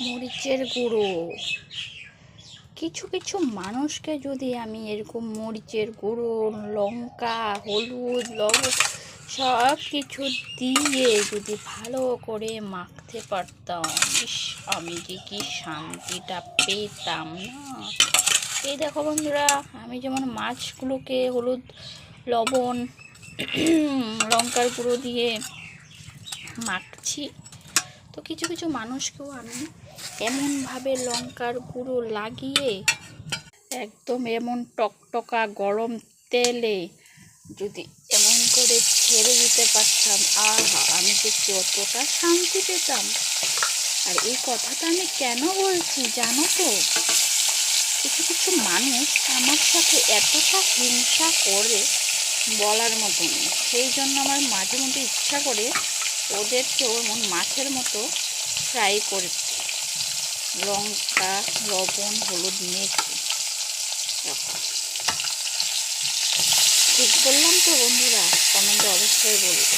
মরিচের গুঁড়ো। কিছু কিছু মানুষকে যদি আমি এরকম মরিচের গুঁড়ো, লঙ্কা, হলুদ, লবণ সব কিছু দিয়ে যদি ভালো করে মাখতে পারতাম, ইস আমি যে কি শান্তিটা পেতাম না। এই দেখো বন্ধুরা, আমি যেমন মাছগুলোকে হলুদ, লবণ, লঙ্কার গুঁড়ো দিয়ে মাখছি, তো কিছু কিছু মানুষকেও আমি এমনভাবে লঙ্কার গুঁড়ো লাগিয়ে একদম এমন টকটকা গরম তেলে যদি এমন করে ছেড়ে দিতে পারতাম, আহা আমি যে কতটা শান্তি পেতাম। আর এই কথাটা আমি কেন বলছি জানো তো? কিছু কিছু মানুষ আমার সাথে এতটা হিংসা করে বলার মতো নেই। সেই জন্য আমার মাঝে মধ্যে ইচ্ছা করে ওদেরকেও এমন মাছের মতো ফ্রাই করে লঙ্কা, লবণ, হলুদ মেখে। ঠিক বললাম তো বন্ধুরা? কমেন্টে অবশ্যই বলবে।